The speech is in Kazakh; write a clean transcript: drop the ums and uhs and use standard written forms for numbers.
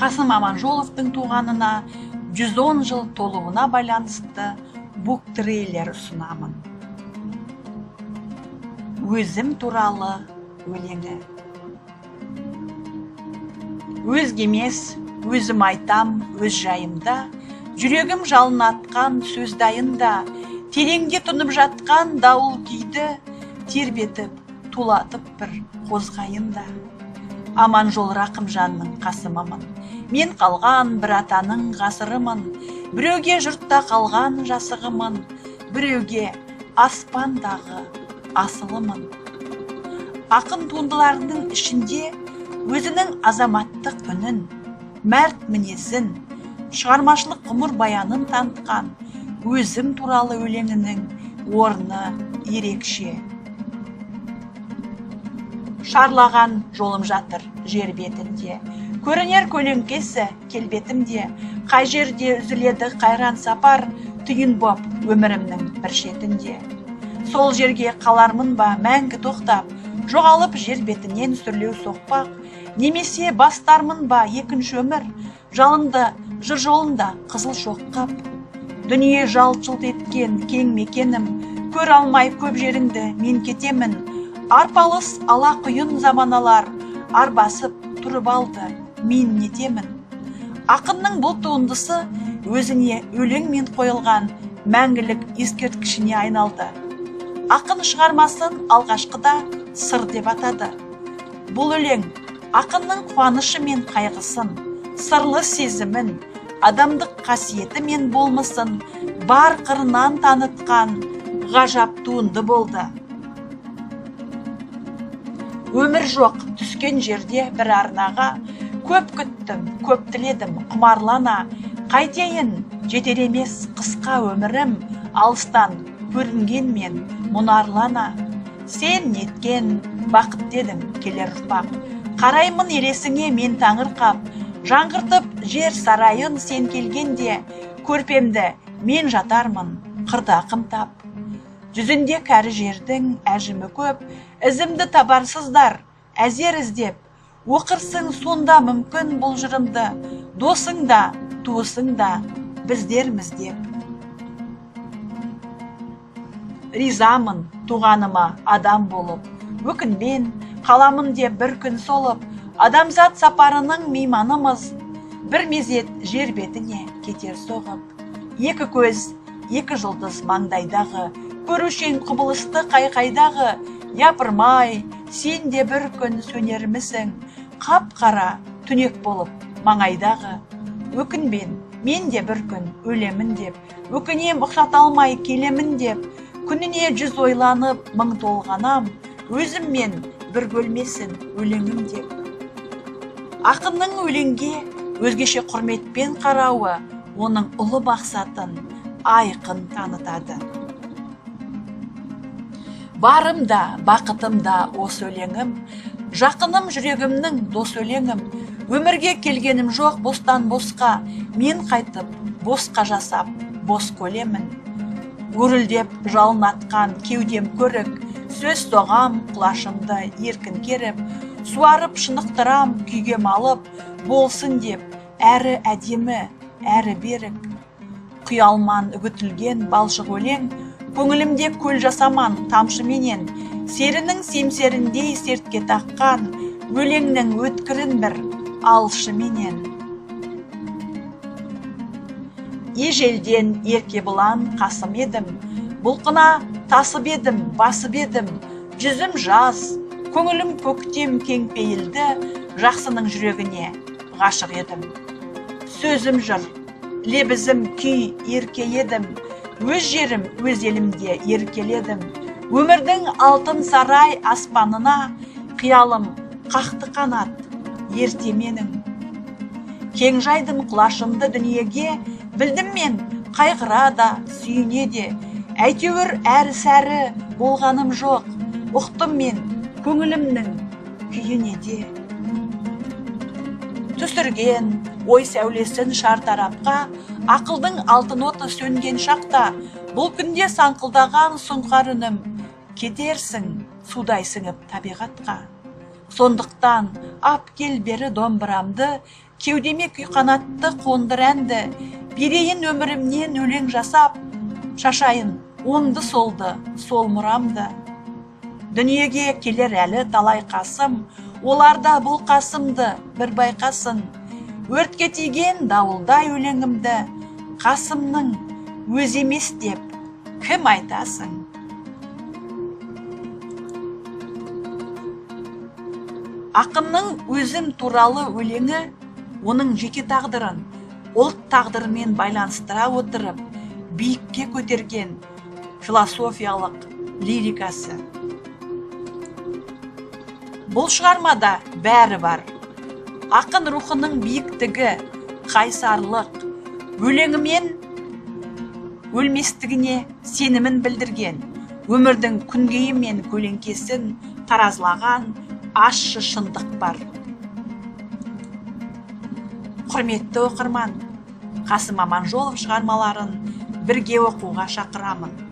Қасым Аманжоловтың туғанына 110 жыл толуына байланысты буктрейлер ұсынамын. Өзім туралы өлеңі. Өзге емес, өзім айтам өз жайымда, жүрегім жалынатқан сөз дайында, тереңде тұнып жатқан дауыл күйді тербетіп, тулатып бір қозғайында. Аманжол Рақымжанның Қасымымын, мен қалған бір атаның ғасырымын, біреуге жұртта қалған жасығымын, біреуге аспандағы асылымын. Ақын туындыларының ішінде өзінің азаматтық үнін, мәрт мінезін, шығармашылық ғұмыр баянын танытқан өзім туралы өлеңінің орны ерекше. Шарлаған жолым жатыр жер бетінде, көрінер көлеңкесі келбетімде, қай жерде үзіледі қайран сапар, түйін боп өмірімнің бір шетінде. Сол жерге қалармын ба мәңгі тоқтап, жоғалып жер бетінен сүрлеу соқпақ, немесе бастармын ба екінші өмір, жалынды жыр жолында қызыл шоққап. Дүние жалт-жұлт еткен кең мекенім, көр алмай көп жеріңді мен кетемін. Арпалыс ала құйын заманалар, арбасып тұрып алды мен нетемін. Ақынның бұл туындысы өзіне өлеңмен қойылған мәңгілік ескерткішіне айналды. Ақын шығармасын алғашқыда сыр деп атады. Бұл өлең ақынның қуанышы мен қайғысын, сырлы сезімін, адамдық қасиеті мен болмысын бар қырынан танытқан ғажап туынды болды. Өмір жоқ түскен жерде бір арнаға, көп күттім, көп тіледім құмарлана, қайтейін жетер емес қысқа өмірім, алыстан көрінген мен мұнарлана. Сен неткен бақыт дедім келер ұрпақ, қараймын елесіңе мен таңырқап, жаңғыртып жер сарайын сен келгенде, көрпемді мен жатармын қырда қымтап. Жүзінде кәрі жердің әжімі көп, ізімді табарсыздар әзер іздеп, оқырсың сонда мүмкін бұл жырымды, досың да, туысың да біздерміз деп. Ризамын туғаныма адам болып, өкінбен қаламын деп бір күн солып, адамзат сапарының мейманымыз, бір мезет жер бетіне кетер соғып. Екі көз, екі жұлдыз маңдайдағы, көрушең құбылысты қайқайдағы, япырмай, сен де бір күн сөнермісің, қап-қара түнек болып маңайдағы. Өкінбен, мен де бір күн өлемін деп, өкінем ұқсата алмай келемін деп, күніне 100 ойланып мың толғанам, өзіммен бір бөлмесін өлеңім деп. Ақынның өлеңге өзгеше құрметпен қарауы, оның ұлы мақсатын айқын танытады. Барым да, бақытым да осы өлеңім, жақыным жүрегімнің дос өлеңім, өмірге келгенім жоқ бостан босқа, мен қайтып босқа жасап, бос көлемін. Өрілдеп жалынатқан кеудем көрік, сөз соғам құлашымды еркін керіп, суарып шынықтырам күйгем алып, болсын деп әрі әдемі, әрі берік. Құялман үгітілген балшық өлең, көңілімде көл жасаман тамшы менен, серінің семсеріндей сертке таққан, өлеңнің өткірін бір алшы менен. Ежелден ерке бұлан қасым едім, бұлқына тасып едім, басып едім, жүзім жаз, көңілім көктем кең пейілді, жақсының жүрегіне ғашық едім. Сөзім жыр, лебізім күй ерке едім, өз жерім өз елімде еркеледім. Өмірдің алтын сарай аспанына, қиялым қақты қанат ерте менің. Кең жайдым құлашымды дүниеге, білдім мен қайғыра да, сүйіне де, әйтеуір әрі сәрі болғаным жоқ, ұқтым мен көңілімнің күйіне де. Түсірген ой сәулесін шартарапқа, ақылдың алтын оты сөнген шақта, бұл күнде саңқылдаған сұңқар үнім, кетерсің судай сіңіп табиғатқа. Сондықтан ап кел бері домбырамды, кеудеме күй қанатты қондыр әнді, берейін өмірімнен өлең жасап, шашайын оңды солды сол мұрамды. Дүниеге келер әлі талай қасым, оларда бұл қасымды бір байқасын. Өртке тиген дауылдай өлеңімді, қасымның өз емес деп кім айтасың? Ақынның өзім туралы өлеңі оның жеке тағдырын ұлт тағдырымен байланыстыра отырып, биікке көтерген философиялық лирикасы. Бұл шығармада бәрі бар. Ақын рухының биіктігі, қайсарлық, өлеңімен өлместігіне сенімін білдірген, өмірдің күнгейі мен көлеңкесін таразылаған ащы шындық бар. Құрметті оқырман, Қасым Аманжолов шығармаларын бірге оқуға шақырамын.